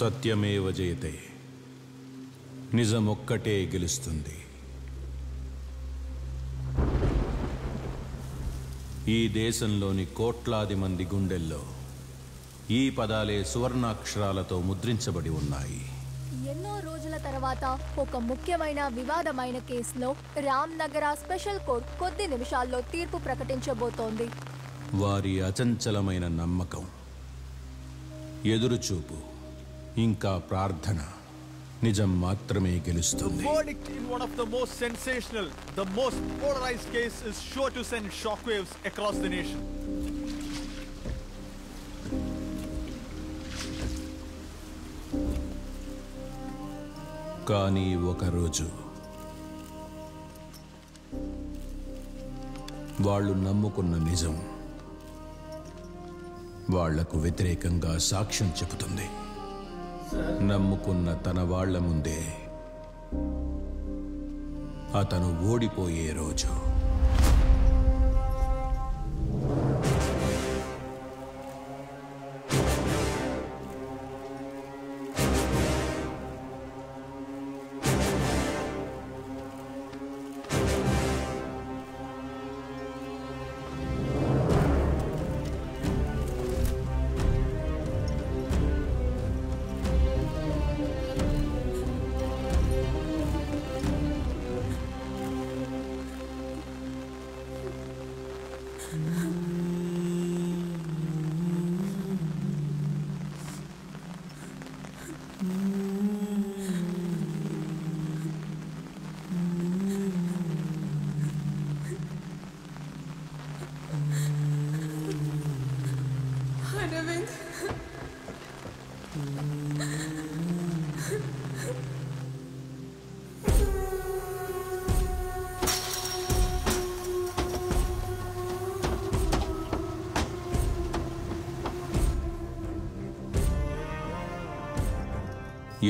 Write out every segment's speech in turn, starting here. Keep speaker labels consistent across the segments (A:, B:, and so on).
A: సత్యమేవ జయతే, నిజమొక్కటే గెలుస్తుంది. ఈ దేశంలోని కోట్లాది మంది గుండెల్లో ఈ పదాలే సువర్ణాక్షరాలతో ముద్రించబడి ఉన్నాయి.
B: ఎన్నో రోజుల తర్వాత ఒక ముఖ్యమైన వివాదమైన కేసులో రామ్నగర స్పెషల్ కోర్టు కొద్ది నిమిషాల్లో తీర్పు ప్రకటించబోతోంది.
A: వారి అచంచలమైన నమ్మకం, ఎదురుచూపు, ఇంకా ప్రార్థన నిజం మాత్రమే గెలుస్తుంది.
C: The verdict in one of the most sensational, the most polarized case is sure to send shockwaves across the nation.
A: కానీ ఒకరోజు వాళ్ళు నమ్ముకున్న నిజం వాళ్లకు వ్యతిరేకంగా సాక్ష్యం చెబుతుంది. నమ్ముకున్న తన వాళ్ల ముందే అతను ఓడిపోయే రోజు.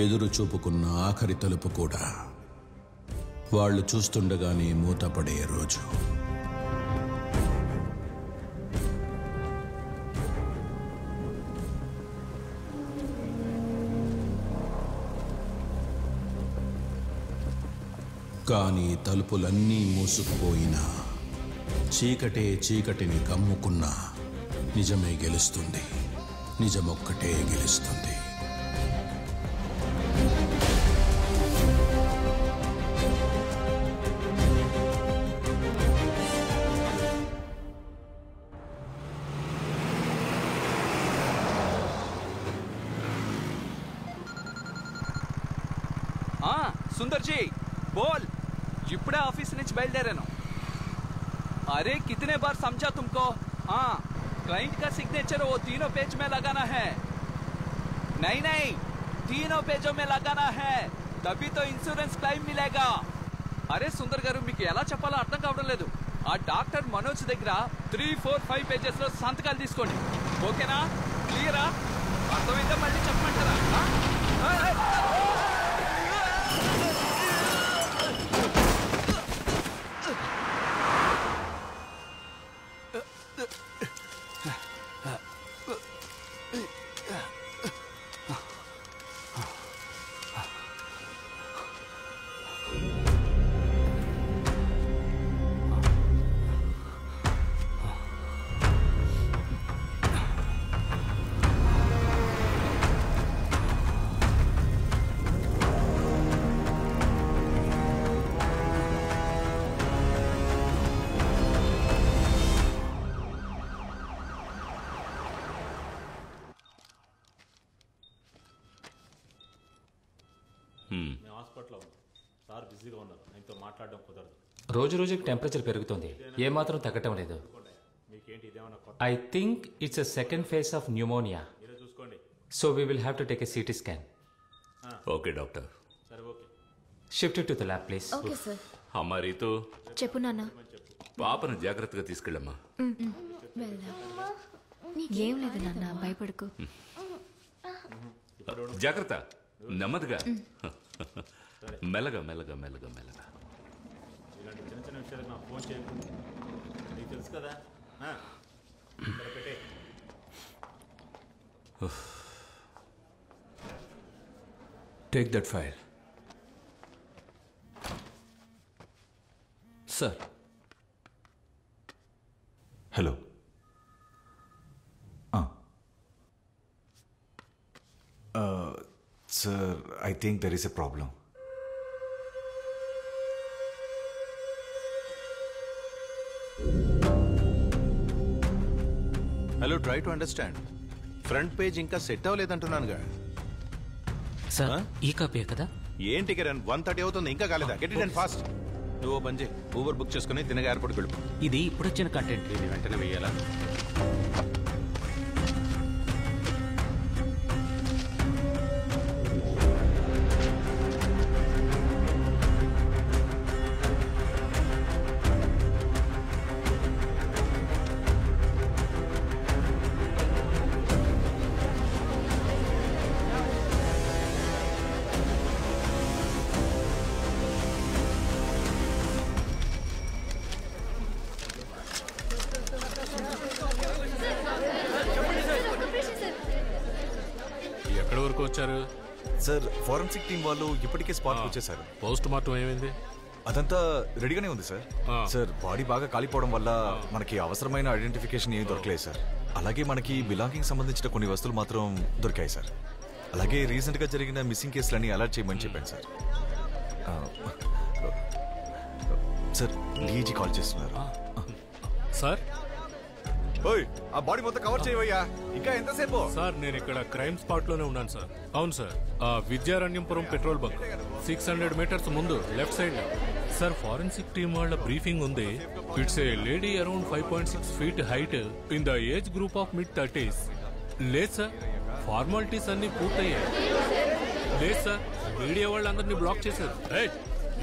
A: ఎదురు చూపుకున్న ఆఖరి తలుపు కూడా వాళ్ళు చూస్తుండగానే మూతపడే రోజు. కానీ తలుపులన్నీ మూసుకుపోయినా, చీకటే చీకటిని కమ్ముకున్నా నిజమే గెలుస్తుంది. నిజమొక్కటే గెలుస్తుంది.
D: सुंदर जी बोल, इपड़े ऑफिस नीचे बैलदेरानु. अरे कितने बार समझा तुमको? हाँ, क्लाइंट का सिग्नेचर वो तीनों पेज में लगाना है. नहीं नहीं, तीनों पेजों में लगाना है, तभी तो इंश्योरेंस क्लेम मिलेगा. अरे सुंदर गारू मीकु एला चेप्पालो अर्थं कावडं लेदु. आ डॉक्टर मनोज దగ్గర 3, 4, 5 పేజెస్ లో సంతకాలు తీసుకోండి. ఓకేనా? క్లియరా? అర్థమైందా? మళ్ళీ చెప్పమంటారా?
E: రోజు రోజుకి టెంపరేచర్ పెరుగుతుంది, ఏమాత్రం తగ్గటం లేదు. I think it's a second phase of pneumonia. So we will have to take a CT scan.
F: Okay doctor.
E: Shift to the lab please.
B: Okay sir.
F: అమ్మా రీతు,
B: చెప్పు నాన్న.
F: పాపను జాగ్రత్తగా తీసుకెళ్ళమ్మా.
B: ఏం లేదు నాన్న, భయపడకు.
F: జాగ్రత్త, నెమ్మదిగా, మెల్లగా మెల్లగా మెల్లగా మెల్లగా.
G: ఇలాంటి చిన్న చిన్న విషయాలకు నాకు ఫోన్ చేయకు, నీకు తెలుసు కదా. పెట్టే
H: Take that file. Sir.
I: Hello. Sir, I think there is a problem.
A: Hello, try to understand. Front page ఇంకా సెట్ అవ్వలేదంటున్నానుగా.
J: సార్ ఈ కాపీ కదా?
A: ఏంటి కిరణ్, 1:30 అవుతుంది, ఇంకా కాలేదా? Get it and fast. నువ్వు పని చేయి, ఊబర్ బుక్ చేసుకుని తినగా ఎయిర్పోర్ట్కి వెళ్ళిపో.
J: ఇది ఇప్పుడు వచ్చిన కంటెంట్.
G: ఇది వెంటనే వెయ్యాలా? ఎక్కడి వరకు వచ్చారు
I: సార్? ఫారెన్సిక్ టీం వాళ్ళు ఇప్పటికే స్పాట్కి వచ్చేసారు.
G: పోస్ట్ మార్టం ఏమైంది?
I: అదంతా రెడీగానే ఉంది సార్. సార్, బాడీ బాగా కాలిపోవడం వల్ల మనకి అవసరమైన ఐడెంటిఫికేషన్ ఏమీ దొరకలేదు సార్. అలాగే మనకి బిలాంగింగ్ సంబంధించిన కొన్ని వస్తువులు మాత్రం దొరికాయి సార్. అలాగే రీసెంట్గా జరిగిన మిస్సింగ్ కేసులన్నీ అలర్ట్ చేయమని చెప్పాను సార్. సార్, డీజీ కాల్ చేస్తున్నారు.
G: సార్,
I: ఓయ్, ఆ బాడీ మొత్తం కవర్ చేయవయ్యా. ఇంకా ఎంతసేపు?
G: సార్ నేను ఇక్కడ క్రైమ్ స్పాట్ లోనే ఉన్నాను సార్. అవును సార్, ఆ విద్యారణ్యంపురం పెట్రోల్ బంక్ 600 మీటర్స్ ముందు లెఫ్ట్ సైడ్ లో. సార్, ఫారెన్సిక్ టీం వాళ్ళ బ్రీఫింగ్ ఉంది. It's a lady around 5.6 feet height in the age group of mid-30s. లేదు సార్, ఫార్మాలిటీస్ అన్ని పూర్తయ్యాయి. లేదు సార్, మీడియా వాళ్ళందరినీ బ్లాక్ చేశారు.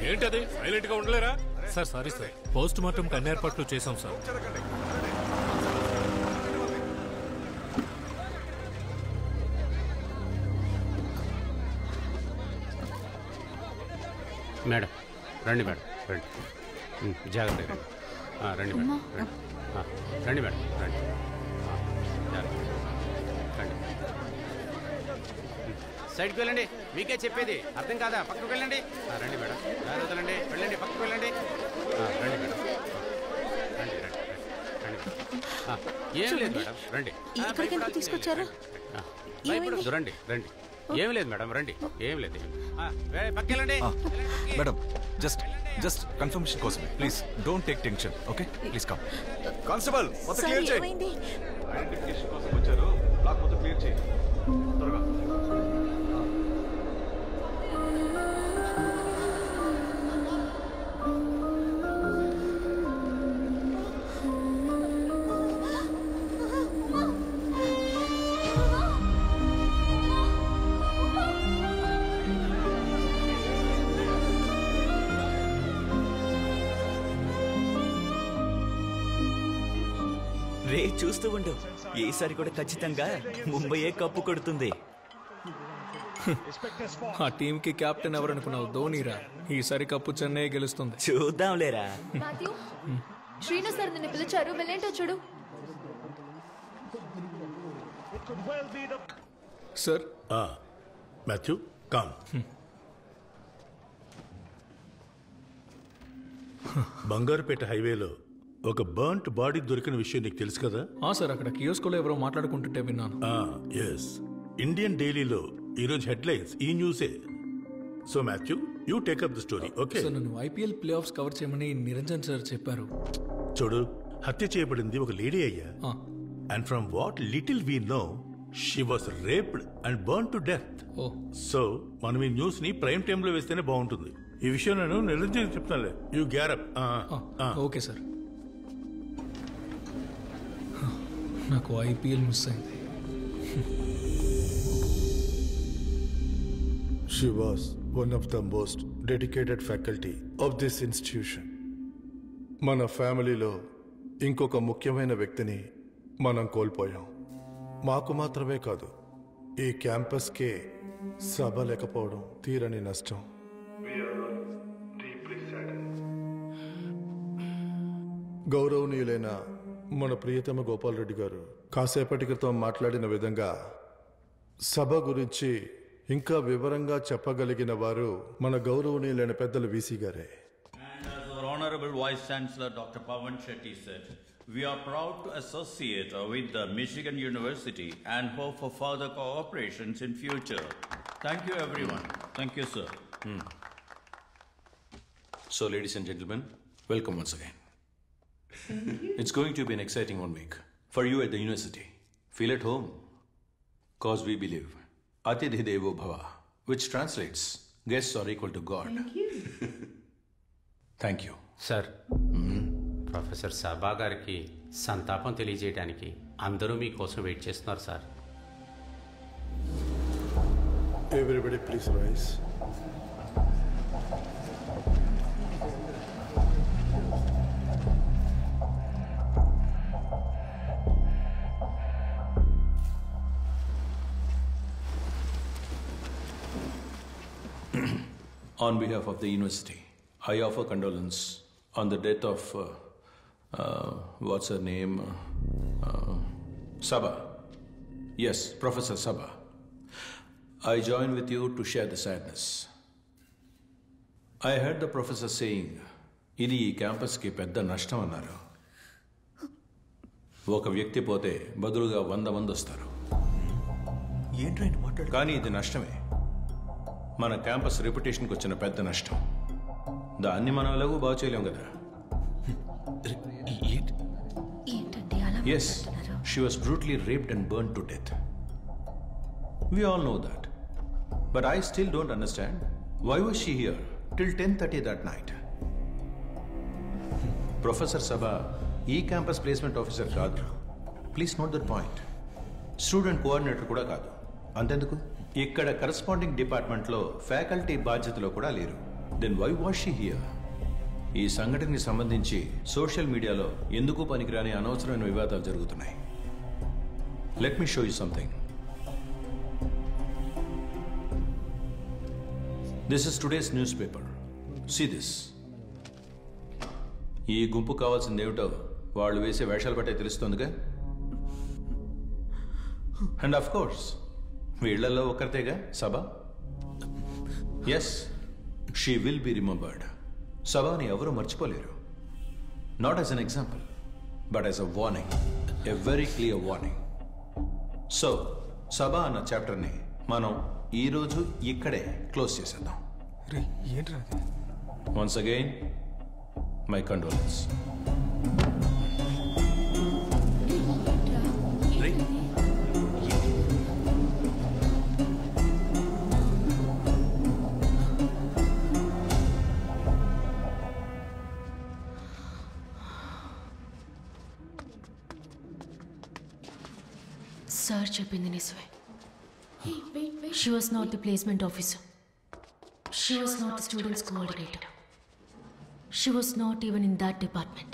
G: ఏంటది, సైలెంట్ గా ఉండలేరా? Sir sorry sir, post mortem అన్ని ఏర్పాట్లు చేశాం సార్.
K: మేడం రండి, మేడం రండి, జాగ్రత్తగా రండి. రండి మేడం, రండి మేడం, రండి, రండి. సైడ్కి వెళ్ళండి, మీకే చెప్పేది అర్థం కాదా? పక్కకు వెళ్ళండి. రండి మేడం, జాగ్రత్తలండి, వెళ్ళండి, పక్కకు వెళ్ళండి. రండి మేడం, రండి రండి రండి. ఏం లేదు మేడం, రండి.
B: తీసుకొచ్చారు?
K: రండి రండి, ఏం లేదు మేడం, రండి, ఏం లేదు. పక్కెళ్ళండి
I: మేడం, జస్ట్ కన్ఫర్మేషన్ కోసమే. Please don't take tension, okay? Please come. Constable, మొత్తం క్లియర్ చేయండి. ఐడెంటిఫికేషన్ కోసం వచ్చారు, బ్లాక్ మొత్తం క్లియర్ చేయండి త్వరగా.
L: రే, చూస్తూ ఉండు, ఈసారి కూడా ఖచ్చితంగా ముంబైయే కప్పు కొడుతుంది.
M: ఆ టీంకి కెప్టెన్ ఎవరనుకున్నావు? ధోనీరా. ఈసారి కప్పు చెన్నై గెలుస్తుంది.
L: చూద్దాంలేరా.
B: శ్రీను సార్ నిన్ను పిలిచారు, వెళ్ళేంటో చూడు.
M: సార్.
N: Matthew, com. బంగారుపేట హైవేలో ఒక బర్న్ట్ బాడీ దొరికిన విషయం నీకు తెలుసు కదా?
M: సార్, అక్కడ కియోస్కోలో ఎవరో మాట్లాడుకుంటుంటే విన్నాను.
N: ఎస్, ఇండియన్ డైలీలో ఈరోజు హెడ్లైన్స్ ఈ న్యూసే. So Matthew, you take up the story, okay?
M: Sir, నన్ను ఐపీఎల్ ప్లే ఆఫ్స్ కవర్ చేయమని నిరంజన్ సార్ చెప్పారు.
N: చూడు, హత్య చేయబడింది ఒక లేడీ అయ్యా. And from what little we know, she was raped and burn to death. So మనం ఈ న్యూస్ ని ప్రైమ్ టైమ్ లో వేస్తేనే బాగుంటుంది. ఈ విషయం నేను నిరంజన్ చెప్తానులే. You get up.
M: Okay sir. నాకు ఐపీఎల్ మిస్ అయింది.
O: She was one of the most dedicated faculty of this institution. మన ఫ్యామిలీలో ఇంకొక ముఖ్యమైన వ్యక్తిని మనం కోల్పోయాం. మాకు మాత్రమే కాదు, ఈ క్యాంపస్కే సభ లేకపోవడం తీరని నష్టం. గౌరవనీయులైన మన ప్రియతమ గోపాల్ రెడ్డి గారు కాసేపటి క్రితం మాట్లాడిన విధంగా సభ గురించి ఇంకా వివరంగా చెప్పగలిగిన వారు మన గౌరవనీయులైన పెద్దలు వీసీ గారే.
H: As our Honorable Vice Chancellor Dr. Pawan Shetty said, we are proud to associate with the Michigan University and hope for further cooperations in future. Thank you, everyone. Thank you, sir.
A: So, ladies and gentlemen, welcome once again. It's going to be an exciting 1 week for you at the university. Feel at home, cause we believe Atidhi Devo Bhava, which translates guests are equal to God. Thank you.
K: Sir, professor సభా గారికి సంతాపం తెలియజేయడానికి అందరూ మీకోసం wait చేస్తున్నారు sir.
O: Everybody please rise.
A: On behalf of the university, I offer condolence on the death of, what's her name? Sabha. Yes, Professor Sabha. I join with you to share the sadness. I heard the professor saying, ఇది ఈ క్యాంపస్కి పెద్ద నష్టం అన్నారు. ఒక వ్యక్తి పోతే బదులుగా 100 మంది వస్తారు. కానీ ఇది నష్టమే. మన క్యాంపస్ రెప్యుటేషన్కి వచ్చిన పెద్ద నష్టం. దాన్ని మనం ఎలాగూ బాగు చేయలేం కదా. Yes, she was brutally raped and burn to death. We all know that. But I still don't understand why was she here till 10:30 that night. Professor Sabha, campus placement officer కాదు. Please note that point. Student coordinator కూడా కాదు. అంతెందుకు? ఇక్కడ corresponding డిపార్ట్మెంట్లో faculty బాధ్యతలో కూడా లేరు. Then why was she here? ఈ సంఘటనకి సంబంధించి సోషల్ మీడియాలో ఎందుకు పనికిరాని అనవసరమైన వివాదాలు జరుగుతున్నాయి. Let me show you something. This is today's newspaper. See this. ఈ గుంపు కావాల్సింది ఏమిటో వాళ్ళు వేసే వేషాలు బట్టే తెలుస్తోందిగా. అండ్ ఆఫ్ కోర్స్ వీళ్లలో ఒకరితేగా Sabha. Yes, she will be remembered. సభని ఎవరు మర్చిపోలేరు. Not as an example, but as a warning, a very clear warning. So Sabha అన్న చాప్టర్ని మనం ఈరోజు ఇక్కడే క్లోజ్ చేసేద్దాం. Once again my condolence.
P: Sir చెప్పింది నిజమే. She was not the placement officer. She was not the students' coordinator. She was not even in that department.